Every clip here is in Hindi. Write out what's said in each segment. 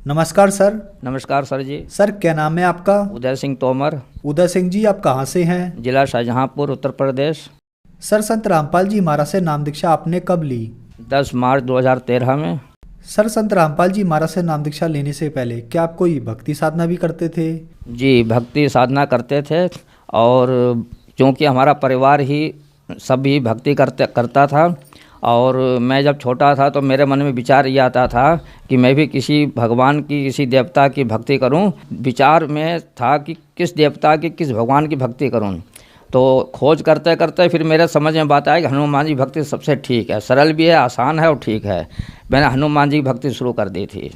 नमस्कार सर। नमस्कार सर जी। सर क्या नाम है आपका? उदय सिंह तोमर। उदय सिंह जी, आप कहाँ से हैं? जिला शाहजहाँपुर, उत्तर प्रदेश। सर, संत रामपाल जी महाराज से नाम दीक्षा आपने कब ली? 10 मार्च 2013 में। सर, संत रामपाल जी महाराज से नाम दीक्षा लेने से पहले क्या आप कोई भक्ति साधना भी करते थे? जी, भक्ति साधना करते थे। और क्योंकि हमारा परिवार ही सभी भक्ति करता था, और मैं जब छोटा था तो मेरे मन में विचार ये आता था कि मैं भी किसी भगवान की, किसी देवता की भक्ति करूं। विचार में था कि किस देवता की, किस भगवान की भक्ति करूं। तो खोज करते करते फिर मेरे समझ में बात आई कि हनुमान जी भक्ति सबसे ठीक है, सरल भी है, आसान है और ठीक है। मैंने हनुमान जी की भक्ति शुरू कर दी थी।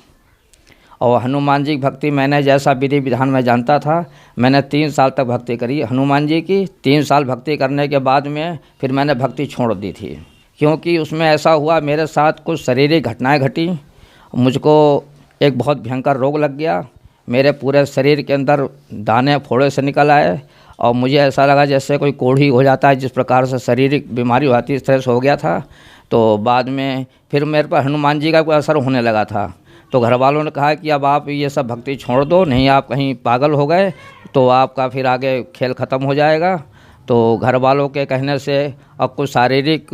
और हनुमान जी की भक्ति मैंने जैसा विधि विधान में जानता था, मैंने 3 साल तक भक्ति करी हनुमान जी की। 3 साल भक्ति करने के बाद में फिर मैंने भक्ति छोड़ दी थी, क्योंकि उसमें ऐसा हुआ मेरे साथ कुछ शारीरिक घटनाएं घटी। मुझको एक बहुत भयंकर रोग लग गया। मेरे पूरे शरीर के अंदर दाने फोड़े से निकल आए, और मुझे ऐसा लगा जैसे कोई कोढ़ी हो जाता है, जिस प्रकार से शारीरिक बीमारी होती है, इस तरह से हो गया था। तो बाद में फिर मेरे पर हनुमान जी का कोई असर होने लगा था। तो घर वालों ने कहा कि अब आप ये सब भक्ति छोड़ दो, नहीं आप कहीं पागल हो गए तो आपका फिर आगे खेल ख़त्म हो जाएगा। तो घर वालों के कहने से अब कुछ शारीरिक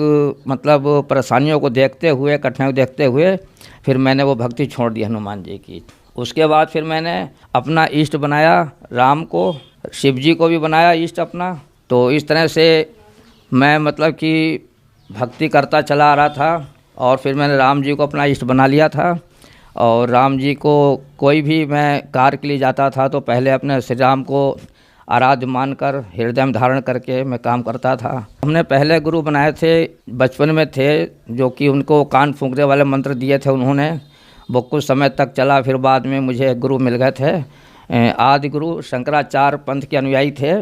मतलब परेशानियों को देखते हुए, कठिनाइयों को देखते हुए फिर मैंने वो भक्ति छोड़ दी हनुमान जी की। उसके बाद फिर मैंने अपना इष्ट बनाया राम को, शिव जी को भी बनाया इष्ट अपना। तो इस तरह से मैं मतलब कि भक्ति करता चला आ रहा था, और फिर मैंने राम जी को अपना इष्ट बना लिया था। और राम जी को कोई भी मैं कार्य के लिए जाता था तो पहले अपने श्री राम को आराध्य मानकर हृदय में धारण करके मैं काम करता था। हमने पहले गुरु बनाए थे, बचपन में थे, जो कि उनको कान फूंकने वाले मंत्र दिए थे उन्होंने। वो कुछ समय तक चला, फिर बाद में मुझे गुरु मिल गए थे। आदि गुरु शंकराचार्य पंथ के अनुयायी थे,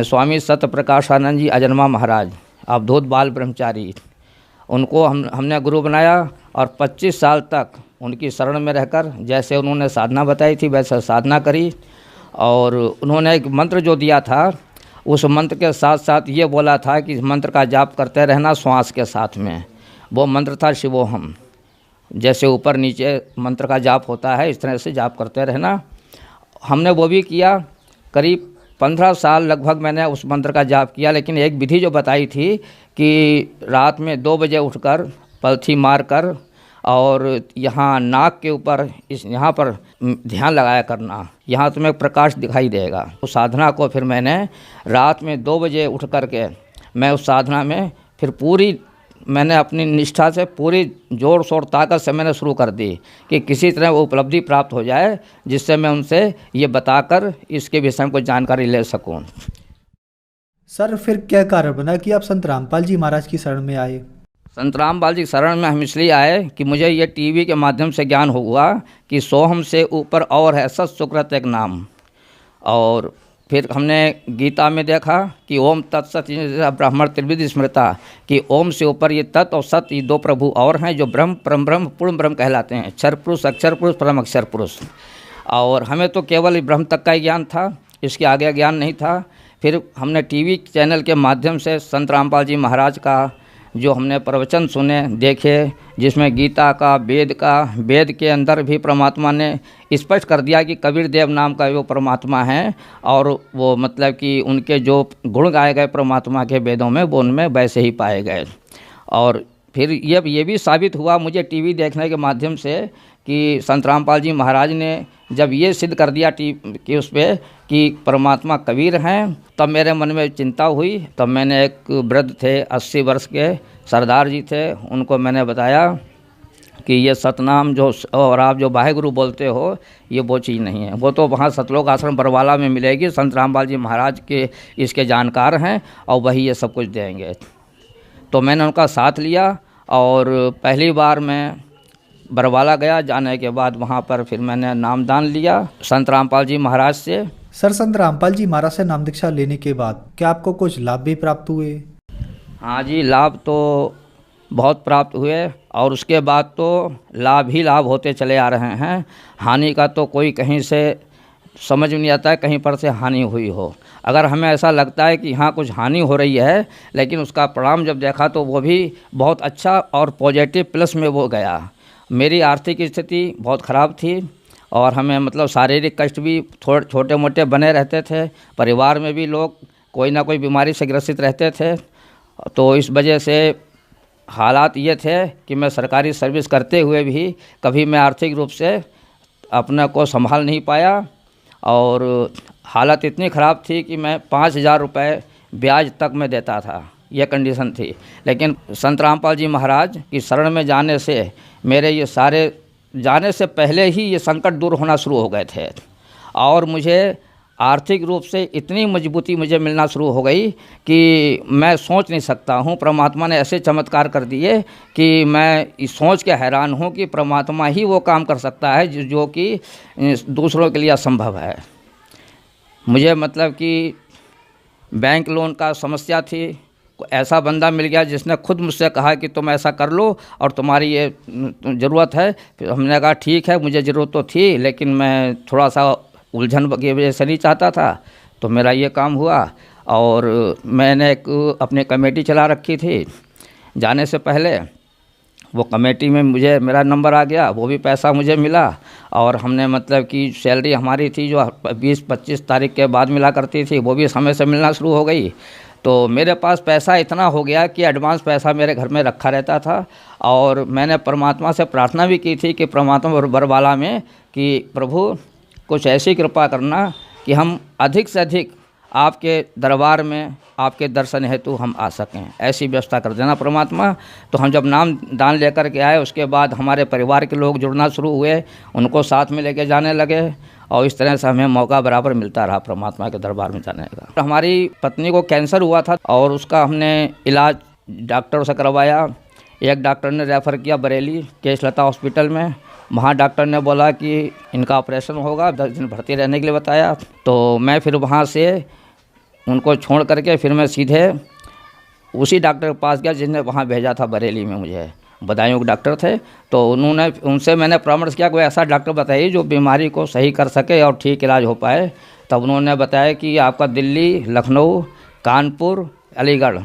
स्वामी सत्य प्रकाशानंद जी अजन्मा महाराज, अवधूत बाल ब्रह्मचारी। उनको हमने गुरु बनाया, और 25 साल तक उनकी शरण में रहकर जैसे उन्होंने साधना बताई थी वैसे साधना करी। और उन्होंने एक मंत्र जो दिया था, उस मंत्र के साथ साथ ये बोला था कि इस मंत्र का जाप करते रहना श्वास के साथ में। वो मंत्र था शिवोहम। जैसे ऊपर नीचे मंत्र का जाप होता है, इस तरह से जाप करते रहना। हमने वो भी किया। करीब 15 साल लगभग मैंने उस मंत्र का जाप किया। लेकिन एक विधि जो बताई थी कि रात में 2 बजे उठकर पलथी मारकर और यहाँ नाक के ऊपर यहाँ पर ध्यान लगाया करना, यहाँ तुम्हें प्रकाश दिखाई देगा। उस साधना को फिर मैंने रात में 2 बजे उठ कर के मैं उस साधना में फिर पूरी मैंने अपनी निष्ठा से पूरी जोर शोर ताकत से मैंने शुरू कर दी कि किसी तरह वो उपलब्धि प्राप्त हो जाए, जिससे मैं उनसे ये बताकर इसके विषय में कोई जानकारी ले सकूं। सर, फिर क्या कारण बना कि आप संत रामपाल जी महाराज की शरण में आए? संत रामपाल जी शरण में हम इसलिए आए कि मुझे ये टीवी के माध्यम से ज्ञान हुआ कि सोहम से ऊपर और है सत सुकृत एक नाम। और फिर हमने गीता में देखा कि ओम तत्सत ब्राह्मण त्रिविध स्मृता, कि ओम से ऊपर ये तत् और सत, ये 2 प्रभु और हैं जो ब्रह्म, परम ब्रह्म, पूर्ण ब्रह्म कहलाते हैं। अक्षर पुरुष, अक्षर पुरुष, परम अक्षर पुरुष। और हमें तो केवल ब्रह्म तक का ही ज्ञान था, इसके आगे ज्ञान नहीं था। फिर हमने टीवी चैनल के माध्यम से संत रामपाल जी महाराज का जो हमने प्रवचन सुने, देखे, जिसमें गीता का, वेद के अंदर भी परमात्मा ने स्पष्ट कर दिया कि कबीर देव नाम का वो परमात्मा है, और वो मतलब कि उनके जो गुण गाए गए परमात्मा के वेदों में, वो उनमें वैसे ही पाए गए। और फिर ये भी साबित हुआ मुझे टीवी देखने के माध्यम से कि संत रामपाल जी महाराज ने जब ये सिद्ध कर दिया कि उस पर कि परमात्मा कबीर हैं, तब मेरे मन में चिंता हुई। तब मैंने एक वृद्ध थे, 80 वर्ष के सरदार जी थे, उनको मैंने बताया कि ये सतनाम जो और आप जो वाहेगुरु बोलते हो, ये वो चीज़ नहीं है। वो तो वहाँ सतलोक आश्रम बरवाला में मिलेगी, संत रामपाल जी महाराज के इसके जानकार हैं, और वही ये सब कुछ देंगे। तो मैंने उनका साथ लिया, और पहली बार मैं बरवाला गया। जाने के बाद वहाँ पर फिर मैंने नामदान लिया संत रामपाल जी महाराज से। सर, संत रामपाल जी महाराज से नाम दीक्षा लेने के बाद क्या आपको कुछ लाभ भी प्राप्त हुए? हाँ जी, लाभ तो बहुत प्राप्त हुए, और उसके बाद तो लाभ ही लाभ होते चले आ रहे हैं। हानि का तो कोई कहीं से समझ में नहीं आता है, कहीं पर से हानि हुई हो। अगर हमें ऐसा लगता है कि हाँ कुछ हानि हो रही है, लेकिन उसका परिणाम जब देखा तो वो भी बहुत अच्छा और पॉजिटिव प्लस में वो गया। मेरी आर्थिक स्थिति बहुत ख़राब थी और हमें मतलब शारीरिक कष्ट भी थोड़े छोटे मोटे बने रहते थे। परिवार में भी लोग कोई ना कोई बीमारी से ग्रसित रहते थे। तो इस वजह से हालात ये थे कि मैं सरकारी सर्विस करते हुए भी कभी मैं आर्थिक रूप से अपने को संभाल नहीं पाया और हालत इतनी ख़राब थी कि मैं 5,000 रुपये ब्याज तक मैं देता था, यह कंडीशन थी। लेकिन संत रामपाल जी महाराज की शरण में जाने से मेरे ये सारे जाने से पहले ही ये संकट दूर होना शुरू हो गए थे और मुझे आर्थिक रूप से इतनी मजबूती मुझे मिलना शुरू हो गई कि मैं सोच नहीं सकता हूँ। परमात्मा ने ऐसे चमत्कार कर दिए कि मैं इस सोच के हैरान हूँ कि परमात्मा ही वो काम कर सकता है जो कि दूसरों के लिए असंभव है। मुझे मतलब कि बैंक लोन का समस्या थी, ऐसा बंदा मिल गया जिसने खुद मुझसे कहा कि तुम ऐसा कर लो और तुम्हारी ये ज़रूरत है। फिर हमने कहा ठीक है, मुझे ज़रूरत तो थी लेकिन मैं थोड़ा सा उलझन की वजह से नहीं चाहता था, तो मेरा ये काम हुआ। और मैंने एक अपनी कमेटी चला रखी थी। जाने से पहले वो कमेटी में मुझे मेरा नंबर आ गया, वो भी पैसा मुझे मिला और हमने मतलब कि सैलरी हमारी थी जो 20-25 तारीख के बाद मिला करती थी, वो भी समय से मिलना शुरू हो गई। तो मेरे पास पैसा इतना हो गया कि एडवांस पैसा मेरे घर में रखा रहता था और मैंने परमात्मा से प्रार्थना भी की थी कि परमात्मा बरबाला में कि प्रभु कुछ ऐसी कृपा करना कि हम अधिक से अधिक आपके दरबार में आपके दर्शन हेतु हम आ सकें, ऐसी व्यवस्था कर देना परमात्मा। तो हम जब नाम दान लेकर के आए उसके बाद हमारे परिवार के लोग जुड़ना शुरू हुए, उनको साथ में लेके जाने लगे और इस तरह से हमें मौका बराबर मिलता रहा परमात्मा के दरबार में जाने का। हमारी पत्नी को कैंसर हुआ था और उसका हमने इलाज डॉक्टरों से करवाया। एक डॉक्टर ने रेफ़र किया बरेली केशलता हॉस्पिटल में, वहाँ डॉक्टर ने बोला कि इनका ऑपरेशन होगा, 10 दिन भर्ती रहने के लिए बताया। तो मैं फिर वहाँ से उनको छोड़ करके फिर मैं सीधे उसी डॉक्टर के पास गया जिसने वहाँ भेजा था बरेली में, मुझे बदायूं के डॉक्टर थे। तो उनसे मैंने परामर्श किया कोई ऐसा डॉक्टर बताइए जो बीमारी को सही कर सके और ठीक इलाज हो पाए। तब उन्होंने बताया कि आपका दिल्ली, लखनऊ, कानपुर, अलीगढ़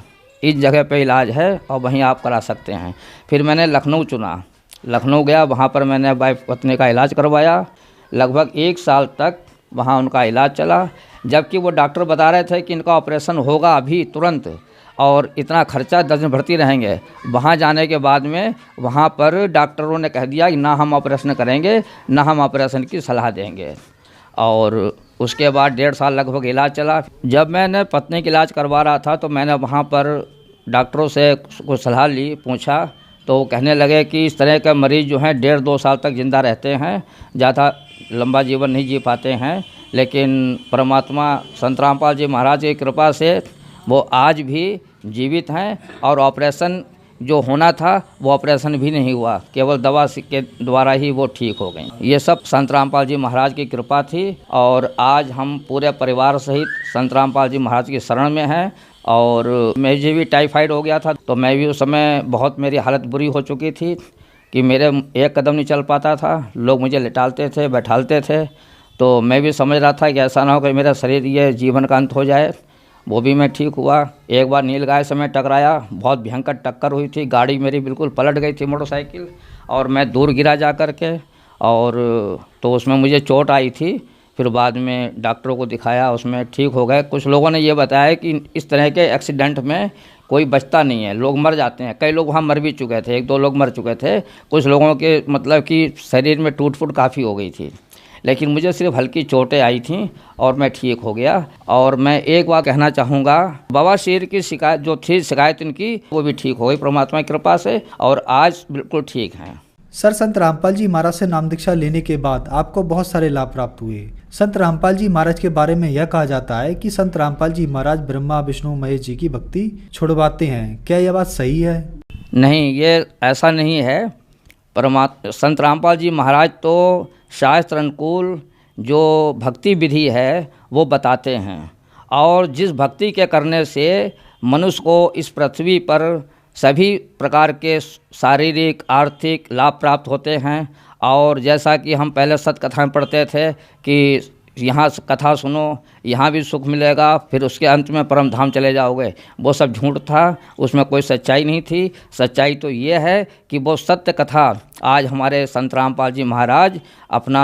इस जगह पे इलाज है और वहीं आप करा सकते हैं। फिर मैंने लखनऊ चुना, लखनऊ गया, वहाँ पर मैंने वाइफ पत्नी का इलाज करवाया। लगभग 1 साल तक वहाँ उनका इलाज चला, जबकि वो डॉक्टर बता रहे थे कि इनका ऑपरेशन होगा अभी तुरंत और इतना खर्चा, 10 दिन भर्ती रहेंगे। वहाँ जाने के बाद में वहाँ पर डॉक्टरों ने कह दिया कि ना हम ऑपरेशन करेंगे ना हम ऑपरेशन की सलाह देंगे। और उसके बाद 1.5 साल लगभग इलाज चला। जब मैंने पत्नी का इलाज करवा रहा था तो मैंने वहाँ पर डॉक्टरों से कुछ सलाह ली, पूछा, तो वो कहने लगे कि इस तरह के मरीज़ जो हैं 1.5-2 साल तक ज़िंदा रहते हैं, ज़्यादा लंबा जीवन नहीं जी पाते हैं। लेकिन परमात्मा संत रामपाल जी महाराज की कृपा से वो आज भी जीवित हैं और ऑपरेशन जो होना था वो ऑपरेशन भी नहीं हुआ, केवल दवा के द्वारा ही वो ठीक हो गई। ये सब संत रामपाल जी महाराज की कृपा थी और आज हम पूरे परिवार सहित संत रामपाल जी महाराज की शरण में हैं। और मुझे भी टाइफाइड हो गया था तो मैं भी उस समय बहुत मेरी हालत बुरी हो चुकी थी कि मेरे एक कदम नहीं चल पाता था, लोग मुझे लिटालते थे, बैठालते थे। तो मैं भी समझ रहा था कि ऐसा ना हो कि मेरा शरीर ये जीवन का अंत हो जाए। वो भी मैं ठीक हुआ। एक बार नीलगाय से मैं टकराया, बहुत भयंकर टक्कर हुई थी, गाड़ी मेरी बिल्कुल पलट गई थी मोटरसाइकिल और मैं दूर गिरा जा कर के, और तो उसमें मुझे चोट आई थी। फिर बाद में डॉक्टरों को दिखाया, उसमें ठीक हो गए। कुछ लोगों ने ये बताया कि इस तरह के एक्सीडेंट में कोई बचता नहीं है, लोग मर जाते हैं। कई लोग वहाँ मर भी चुके थे, 1-2 लोग मर चुके थे। कुछ लोगों के मतलब कि शरीर में टूट फूट काफ़ी हो गई थी, लेकिन मुझे सिर्फ हल्की चोटें आई थीं और मैं ठीक हो गया। और मैं एक बात कहना चाहूँगा, बवासीर की शिकायत जो थी, शिकायत इनकी, वो भी ठीक हो गई परमात्मा की कृपा से और आज बिल्कुल ठीक हैं। सर, संत रामपाल जी महाराज से नाम दीक्षा लेने के बाद आपको बहुत सारे लाभ प्राप्त हुए। संत रामपाल जी महाराज के बारे में यह कहा जाता है कि संत रामपाल जी महाराज ब्रह्मा विष्णु महेश जी की भक्ति छुड़वाते हैं, क्या यह बात सही है? नहीं, ये ऐसा नहीं है। संत रामपाल जी महाराज तो शास्त्र अनुकूल जो भक्ति विधि है वो बताते हैं और जिस भक्ति के करने से मनुष्य को इस पृथ्वी पर सभी प्रकार के शारीरिक आर्थिक लाभ प्राप्त होते हैं। और जैसा कि हम पहले सत कथाएं पढ़ते थे कि यहाँ कथा सुनो, यहाँ भी सुख मिलेगा, फिर उसके अंत में परम धाम चले जाओगे, वो सब झूठ था, उसमें कोई सच्चाई नहीं थी। सच्चाई तो ये है कि वो सत्य कथा आज हमारे संत रामपाल जी महाराज अपना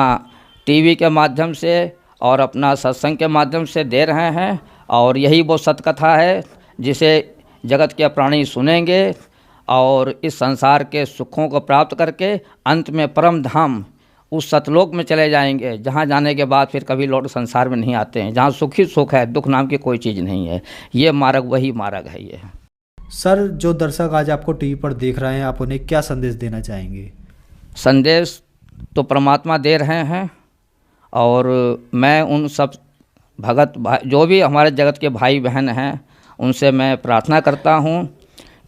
टीवी के माध्यम से और अपना सत्संग के माध्यम से दे रहे हैं, और यही वो सत्य कथा है जिसे जगत के प्राणी सुनेंगे और इस संसार के सुखों को प्राप्त करके अंत में परम धाम उस सतलोक में चले जाएंगे, जहाँ जाने के बाद फिर कभी लौट संसार में नहीं आते हैं, जहाँ सुख ही सुख है, दुख नाम की कोई चीज़ नहीं है। ये मार्ग वही मार्ग है। ये सर, जो दर्शक आज आपको टीवी पर देख रहे हैं, आप उन्हें क्या संदेश देना चाहेंगे? संदेश तो परमात्मा दे रहे हैं, और मैं उन सब भगत भाई जो भी हमारे जगत के भाई बहन हैं उनसे मैं प्रार्थना करता हूँ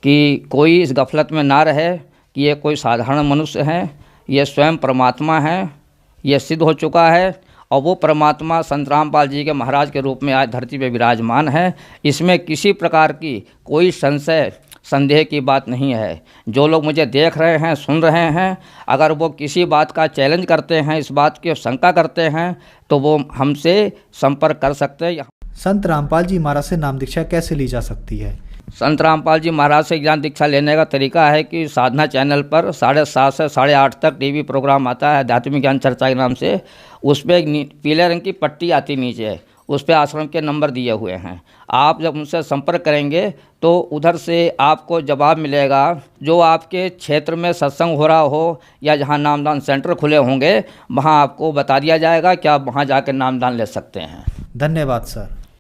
कि कोई इस गफलत में ना रहे कि ये कोई साधारण मनुष्य हैं, ये स्वयं परमात्मा है, ये सिद्ध हो चुका है, और वो परमात्मा संत रामपाल जी के महाराज के रूप में आज धरती पे विराजमान है। इसमें किसी प्रकार की कोई संशय संदेह की बात नहीं है। जो लोग मुझे देख रहे हैं, सुन रहे हैं, अगर वो किसी बात का चैलेंज करते हैं, इस बात की शंका करते हैं, तो वो हमसे संपर्क कर सकते हैं। संत रामपाल जी महाराज से नाम दीक्षा कैसे ली जा सकती है? संत रामपाल जी महाराज से ज्ञान दीक्षा लेने का तरीका है कि साधना चैनल पर 7:30 से 8:30 तक टीवी प्रोग्राम आता है आध्यात्मिक ज्ञान चर्चा के नाम से। उस पर एक पीले रंग की पट्टी आती नीचे, उस पर आश्रम के नंबर दिए हुए हैं। आप जब उनसे संपर्क करेंगे तो उधर से आपको जवाब मिलेगा। जो आपके क्षेत्र में सत्संग हो रहा हो या जहाँ नामदान सेंटर खुले होंगे, वहाँ आपको बता दिया जाएगा कि आप वहाँ जाकर नामदान ले सकते हैं। धन्यवाद सर।